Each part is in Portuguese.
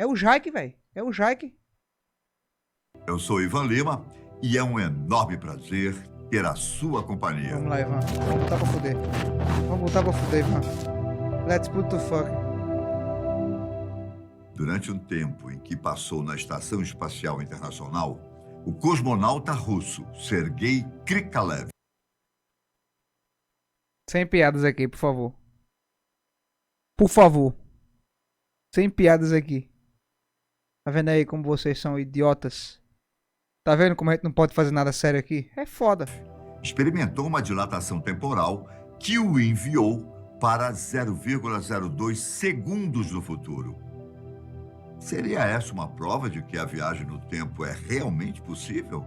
É o Jaque, velho. É o Jaque. Eu sou Ivan Lima e é um enorme prazer ter a sua companhia. Vamos lá, Ivan. Vamos botar pra fuder. Vamos botar pra fuder, Ivan. Let's put the fuck. Durante um tempo em que passou na Estação Espacial Internacional, o cosmonauta russo Sergei Krikalev. Sem piadas aqui, por favor. Por favor. Sem piadas aqui. Tá vendo aí como vocês são idiotas? Tá vendo como a gente não pode fazer nada sério aqui? É foda. Experimentou uma dilatação temporal que o enviou para 0,02 segundos no futuro. Seria essa uma prova de que a viagem no tempo é realmente possível?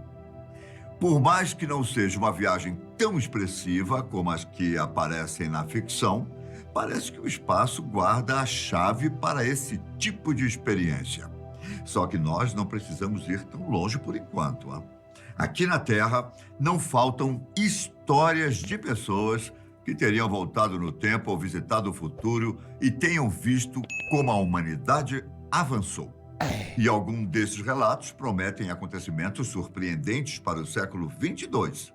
Por mais que não seja uma viagem tão expressiva como as que aparecem na ficção, parece que o espaço guarda a chave para esse tipo de experiência. Só que nós não precisamos ir tão longe por enquanto. Hein? Aqui na Terra, não faltam histórias de pessoas que teriam voltado no tempo ou visitado o futuro e tenham visto como a humanidade avançou. E alguns desses relatos prometem acontecimentos surpreendentes para o século 22.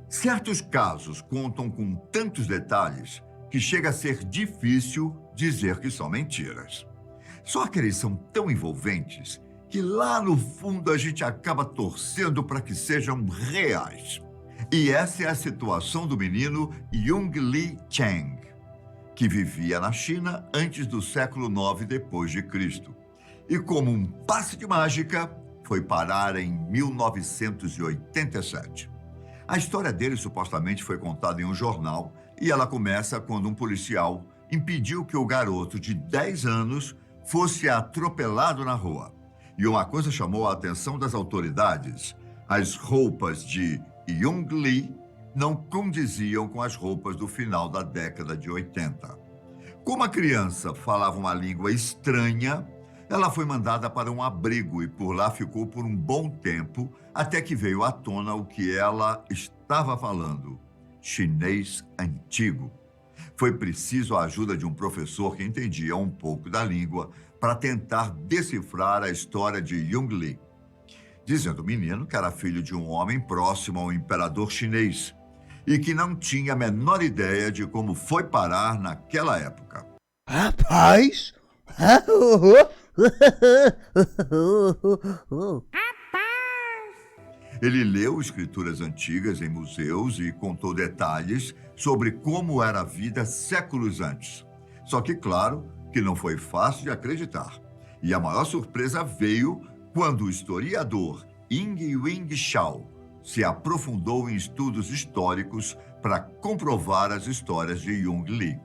Certos casos contam com tantos detalhes que chega a ser difícil dizer que são mentiras. Só que eles são tão envolventes que lá no fundo a gente acaba torcendo para que sejam reais. E essa é a situação do menino Yung-Li Chang, que vivia na China antes do século IX depois de Cristo. E como um passe de mágica, foi parar em 1987. A história dele supostamente foi contada em um jornal e ela começa quando um policial impediu que o garoto de 10 anos fosse atropelado na rua. E uma coisa chamou a atenção das autoridades: as roupas de Yung-Li não condiziam com as roupas do final da década de 80. Como a criança falava uma língua estranha, ela foi mandada para um abrigo e por lá ficou por um bom tempo, até que veio à tona o que ela estava falando: chinês antigo. Foi preciso a ajuda de um professor que entendia um pouco da língua para tentar decifrar a história de Yung-Li, dizendo o menino que era filho de um homem próximo ao imperador chinês e que não tinha a menor ideia de como foi parar naquela época. Rapaz! Ele leu escrituras antigas em museus e contou detalhes sobre como era a vida séculos antes. Só que, claro, que não foi fácil de acreditar. E a maior surpresa veio quando o historiador Ying-Wing Chao se aprofundou em estudos históricos para comprovar as histórias de Yung-Li.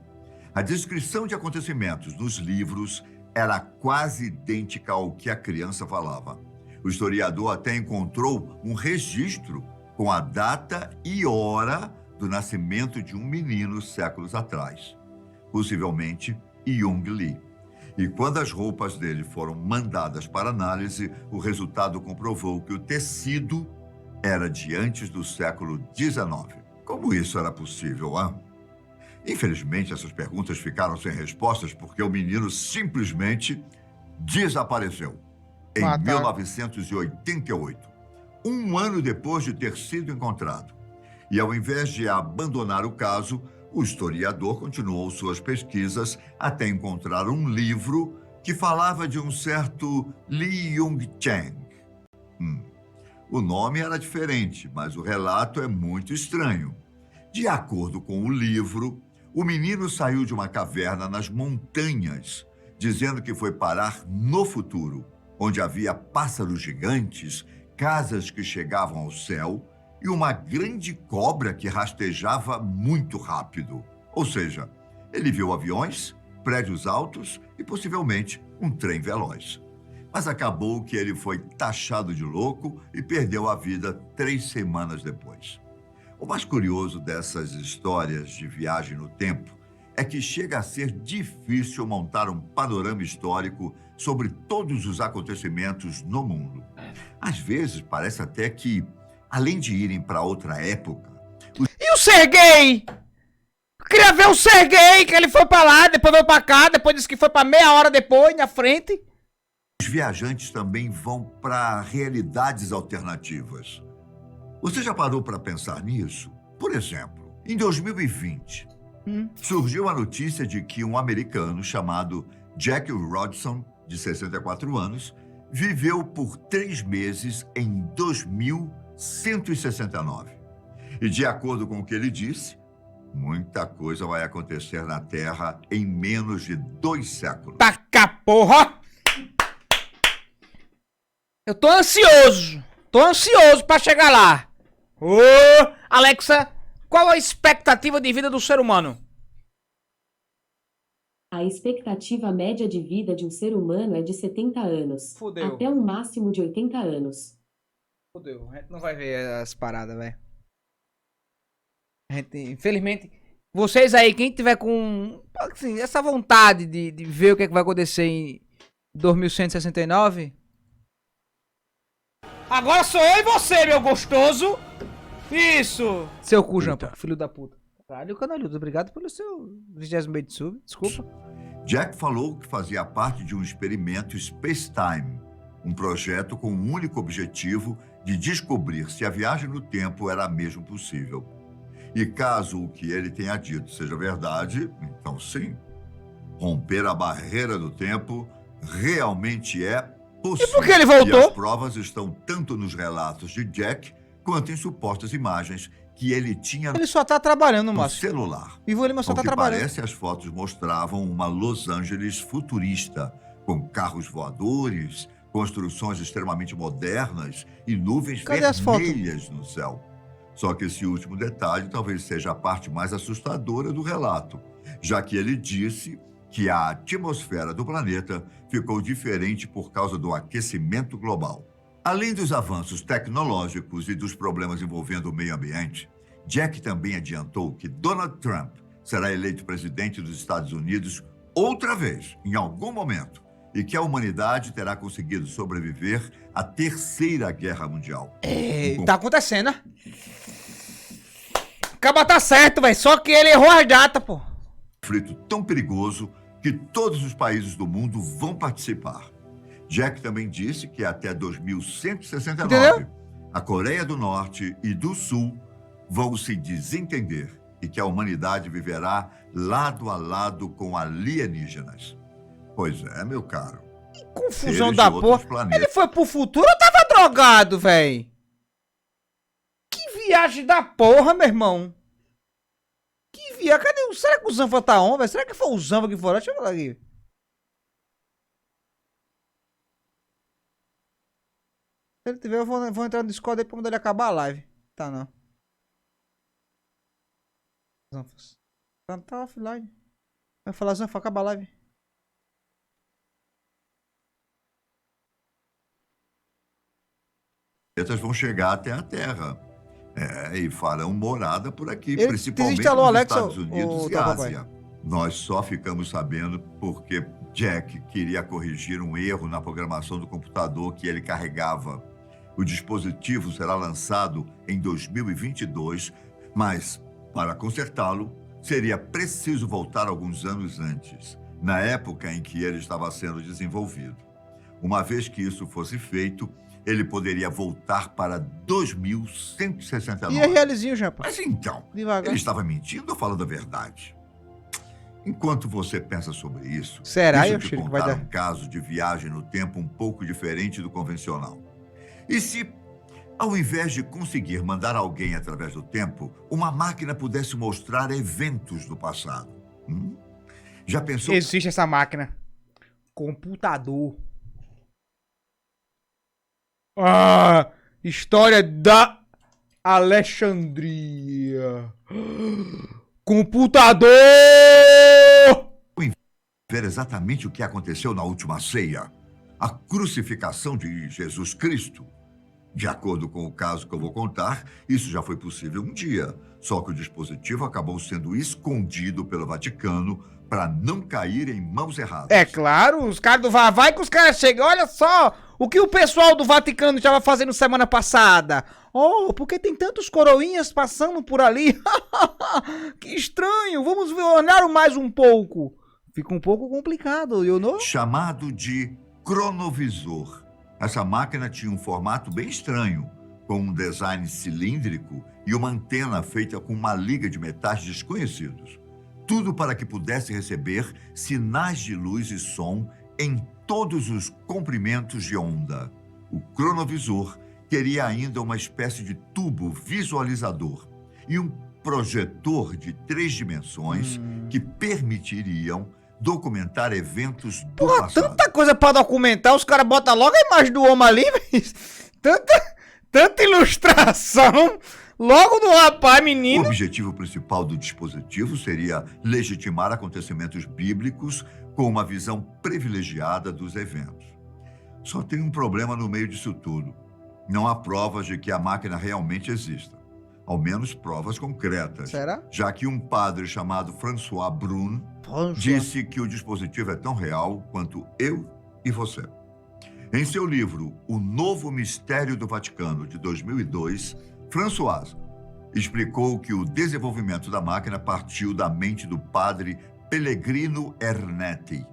A descrição de acontecimentos nos livros era quase idêntica ao que a criança falava. O historiador até encontrou um registro com a data e hora do nascimento de um menino séculos atrás, possivelmente Yung-Li. E quando as roupas dele foram mandadas para análise, o resultado comprovou que o tecido era de antes do século XIX. Como isso era possível, hein? Infelizmente, essas perguntas ficaram sem respostas porque o menino simplesmente desapareceu em 1988, um ano depois de ter sido encontrado. E ao invés de abandonar o caso, o historiador continuou suas pesquisas até encontrar um livro que falava de um certo Li Yung-Chang. O nome era diferente, mas o relato é muito estranho. De acordo com o livro, o menino saiu de uma caverna nas montanhas, dizendo que foi parar no futuro, onde havia pássaros gigantes, casas que chegavam ao céu e uma grande cobra que rastejava muito rápido. Ou seja, ele viu aviões, prédios altos e possivelmente um trem veloz. Mas acabou que ele foi taxado de louco e perdeu a vida 3 semanas depois. O mais curioso dessas histórias de viagem no tempo é que chega a ser difícil montar um panorama histórico sobre todos os acontecimentos no mundo. Às vezes, parece até que, além de irem para outra época... E o Serguei? Eu queria ver o Serguei, que ele foi pra lá, depois veio pra cá, depois disse que foi pra meia hora depois, na frente. os viajantes também vão para realidades alternativas. Você já parou para pensar nisso? Por exemplo, em 2020, surgiu a notícia de que um americano chamado Jack Rodson, de 64 anos, viveu por 3 meses em 2169. E de acordo com o que ele disse, muita coisa vai acontecer na Terra em menos de 2 séculos. Taca porra! Eu tô ansioso pra chegar lá. Ô, Alexa, qual a expectativa de vida do ser humano? A expectativa média de vida de um ser humano é de 70 anos. Fudeu. Até um máximo de 80 anos. Fudeu, a gente não vai ver as paradas, velho. Infelizmente, vocês aí, quem tiver com assim, essa vontade de ver o que, é que vai acontecer em 2169... Agora sou eu e você, meu gostoso! Isso! Seu cu, Jampa, filho da puta. Caralho, canalhudo, obrigado pelo seu 20º de sub, desculpa. Jack falou que fazia parte de um experimento Space-Time, um projeto com o único objetivo de descobrir se a viagem no tempo era mesmo possível. E caso o que ele tenha dito seja verdade, então sim, romper a barreira do tempo realmente é possível. E por que ele voltou? E as provas estão tanto nos relatos de Jack quanto em supostas imagens que ele tinha Ele só tá trabalhando, no Márcio. celular. Ivo Lima só Ao tá que trabalhando. parece, as fotos mostravam uma Los Angeles futurista, com carros voadores, construções extremamente modernas e nuvens Cadê as fotos? vermelhas no céu. Só que esse último detalhe talvez seja a parte mais assustadora do relato, já que ele disse que a atmosfera do planeta ficou diferente por causa do aquecimento global. Além dos avanços tecnológicos e dos problemas envolvendo o meio ambiente, Jack também adiantou que Donald Trump será eleito presidente dos Estados Unidos outra vez, em algum momento, e que a humanidade terá conseguido sobreviver à Terceira Guerra Mundial. Tá acontecendo, né? Acaba tá certo, velho. Só que ele errou as datas, pô. Conflito tão perigoso que todos os países do mundo vão participar. Jack também disse que até 2169, Entendeu? a Coreia do Norte e do Sul vão se desentender e que a humanidade viverá lado a lado com alienígenas. Pois é, meu caro. Que confusão Seres da de outros porra. planetas. Ele foi pro futuro ou tava drogado, velho? Que viagem da porra, meu irmão. Que viagem. Cadê o... Será que o Zanfa tá on, velho? Será que foi o Zanfa que foi lá? Deixa eu ver aqui. Se ele tiver, eu vou entrar no Discord aí pra mandar ele acabar a live. Tá, não. Zanfas. Tá offline. Vai falar, Zanfa, acaba a live. Planetas vão chegar até a Terra. E farão morada por aqui, Ele principalmente desinstalou nos o Alexa, Estados Unidos o e teu papai. Ásia. Nós só ficamos sabendo porque Jack queria corrigir um erro na programação do computador que ele carregava. O dispositivo será lançado em 2022, mas, para consertá-lo, seria preciso voltar alguns anos antes, na época em que ele estava sendo desenvolvido. Uma vez que isso fosse feito, ele poderia voltar para 2169. E é realizinho, Jampa. Mas então, Devagar. ele estava mentindo ou falando a verdade? Enquanto você pensa sobre isso, Será, deixa eu Yoshiro, te que vai contar dar? um caso de viagem no tempo um pouco diferente do convencional. E se, ao invés de conseguir mandar alguém através do tempo, uma máquina pudesse mostrar eventos do passado? Já pensou? Existe essa máquina. Computador. Ah, história da Alexandria. Computador! Ver exatamente o que aconteceu na última ceia, a crucificação de Jesus Cristo. De acordo com o caso que eu vou contar, isso já foi possível um dia, só que o dispositivo acabou sendo escondido pelo Vaticano para não cair em mãos erradas. É claro, os caras do vai que os caras chegam. Olha só o que o pessoal do Vaticano estava fazendo semana passada. Oh, porque tem tantos coroinhas passando por ali. Que estranho, vamos olhar mais um pouco. Fica um pouco complicado, you know? Chamado de cronovisor. Essa máquina tinha um formato bem estranho, com um design cilíndrico e uma antena feita com uma liga de metais desconhecidos. Tudo para que pudesse receber sinais de luz e som em todos os comprimentos de onda. O cronovisor teria ainda uma espécie de tubo visualizador e um projetor de 3 dimensões que permitiriam documentar eventos do passado. Tanta coisa pra documentar, os caras botam logo a imagem do homem ali, mas tanta ilustração, logo do rapaz, O menino. objetivo principal do dispositivo seria legitimar acontecimentos bíblicos com uma visão privilegiada dos eventos. Só tem um problema no meio disso tudo. Não há provas de que a máquina realmente exista. Ao menos provas concretas. Será? Já que um padre chamado François Brun disse que o dispositivo é tão real quanto eu e você. Em seu livro O Novo Mistério do Vaticano, de 2002, François explicou que o desenvolvimento da máquina partiu da mente do padre Pellegrino Ernetti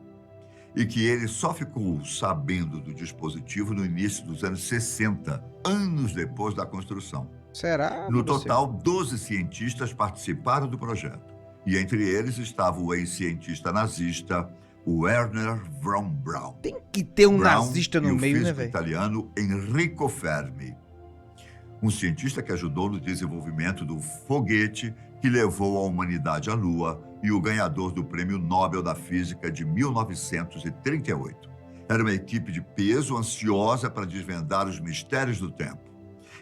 e que ele só ficou sabendo do dispositivo no início dos anos 60, anos depois da construção. Será? No total, 12 cientistas participaram do projeto. E entre eles estava o ex-cientista nazista Werner von Braun. Tem que ter um Braun nazista e no o meio, né, físico velho? italiano Enrico Fermi. Um cientista que ajudou no desenvolvimento do foguete que levou a humanidade à Lua e o ganhador do Prêmio Nobel da Física de 1938. Era uma equipe de peso ansiosa para desvendar os mistérios do tempo.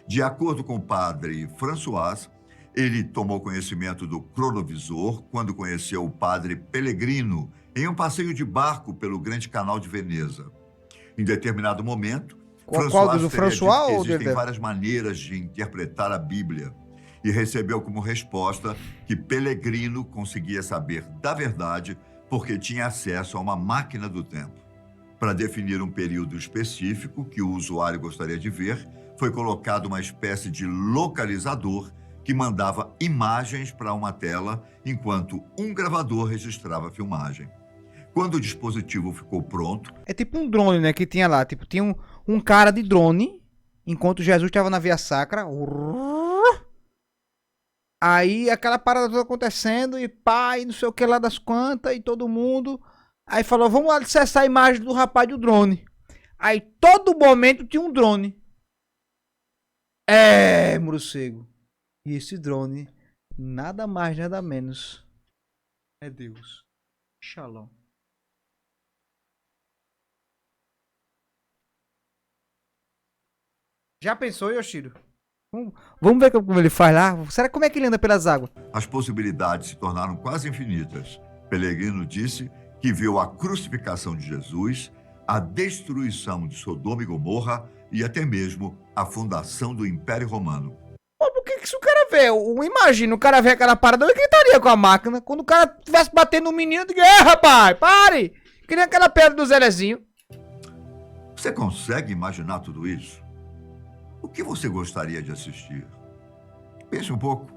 De acordo com o padre François, ele tomou conhecimento do cronovisor quando conheceu o padre Pellegrino em um passeio de barco pelo Grande Canal de Veneza. Em determinado momento, Qual François do teria dito François que ou existem dele? várias maneiras de interpretar a Bíblia e recebeu como resposta que Pellegrino conseguia saber da verdade porque tinha acesso a uma máquina do tempo. Para definir um período específico que o usuário gostaria de ver, foi colocado uma espécie de localizador que mandava imagens para uma tela, enquanto um gravador registrava a filmagem. Quando o dispositivo ficou pronto, É tipo um drone, né, que tinha lá. Tipo, tinha um cara de drone, enquanto Jesus estava na Via Sacra. Aí aquela parada toda acontecendo e pá, e não sei o que lá das quantas, e todo mundo. Aí falou, vamos lá acessar a imagem do rapaz do drone. Aí todo momento tinha um drone. É, morcego. E esse drone, nada mais, nada menos, é Deus. Shalom. Já pensou, Yoshiro? Vamos ver como ele faz lá? Será como é que ele anda pelas águas? as possibilidades se tornaram quase infinitas. Pellegrino disse que viu a crucificação de Jesus, a destruição de Sodoma e Gomorra e até mesmo a fundação do Império Romano. Pô, por que isso o cara vê? Imagina, o cara vê aquela parada, eu gritaria com a máquina. Quando o cara tivesse batendo no menino, eu diria, rapaz, pare! Que nem aquela pedra do Zelezinho. Você consegue imaginar tudo isso? O que você gostaria de assistir? Pense um pouco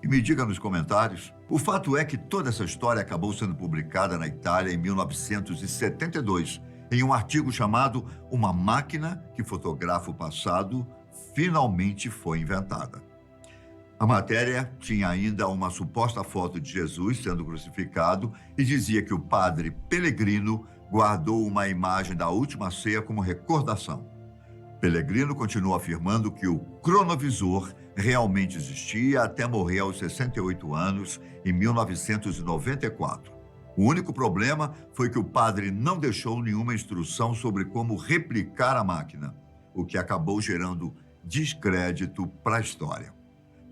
e me diga nos comentários. O fato é que toda essa história acabou sendo publicada na Itália em 1972, em um artigo chamado Uma Máquina que Fotografa o Passado Finalmente Foi Inventada. A matéria tinha ainda uma suposta foto de Jesus sendo crucificado e dizia que o padre Pellegrino guardou uma imagem da última ceia como recordação. Pellegrino continua afirmando que o cronovisor realmente existia até morrer aos 68 anos, em 1994. O único problema foi que o padre não deixou nenhuma instrução sobre como replicar a máquina, o que acabou gerando descrédito para a história.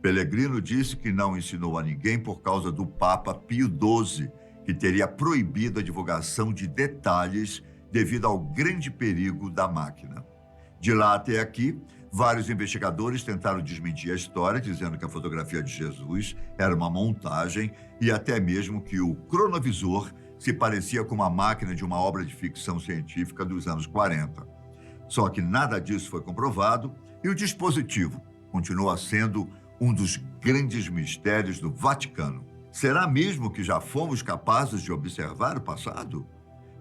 Pellegrino disse que não ensinou a ninguém por causa do Papa Pio XII, que teria proibido a divulgação de detalhes devido ao grande perigo da máquina. De lá até aqui, vários investigadores tentaram desmentir a história, dizendo que a fotografia de Jesus era uma montagem e até mesmo que o cronovisor se parecia com uma máquina de uma obra de ficção científica dos anos 40. Só que nada disso foi comprovado e o dispositivo continua sendo um dos grandes mistérios do Vaticano. Será mesmo que já fomos capazes de observar o passado?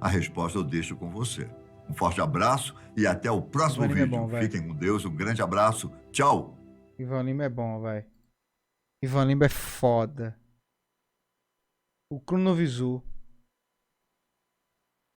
A resposta eu deixo com você. Um forte abraço e até o próximo Ivan Lima é vídeo. bom, vai. Fiquem com Deus, um grande abraço. Tchau! Ivan Lima é bom, vai. Ivan Lima é foda. O Cronovisor.